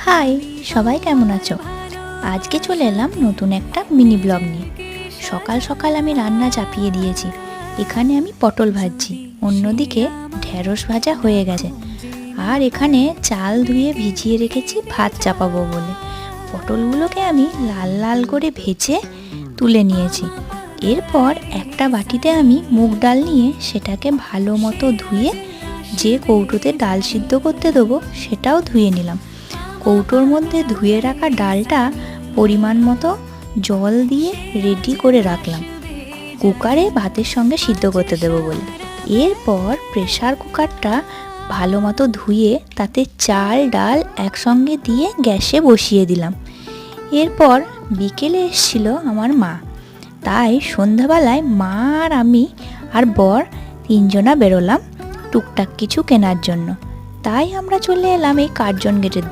High, সবাই কেমন আছো? আজকে চলে এলাম নতুন একটা মিনি ব্লগ নিয়ে। সকাল সকাল আমি রান্না চাপিয়ে দিয়েছি। এখানে আমি পটল ভাজছি, অন্যদিকে ঢেঁড়স ভাজা হয়ে গেছে। আর এখানে চাল ধুয়ে ভিজিয়ে রেখেছি ভাত চাপাবো বলে। পটলগুলোকে আমি লাল লাল করে ভেজে তুলে নিয়েছি। এরপর একটা বাটিতে আমি মুগ ডাল নিয়ে সেটাকে ভালো মতো ধুয়ে যে কৌটোতে ডাল সিদ্ধ করতে দেবো সেটাও ধুয়ে নিলাম। কৌটোর মধ্যে ধুয়ে রাখা ডালটা পরিমাণ মতো জল দিয়ে রেডি করে রাখলাম কুকারে ভাতের সঙ্গে সিদ্ধ করতে দেবো বলে। এরপর প্রেসার কুকারটা ভালো মতো ধুয়ে তাতে চাল ডাল একসঙ্গে দিয়ে গ্যাসে বসিয়ে দিলাম। এরপর বিকেলে এসেছিল আমার মা, তাই সন্ধ্যাবেলায় মা আর আমি আর বর তিনজনা বেরোলাম টুকটাক কিছু কেনার জন্য। তাই আমরা চলে এলাম এই কার্জন গেটের দিকে।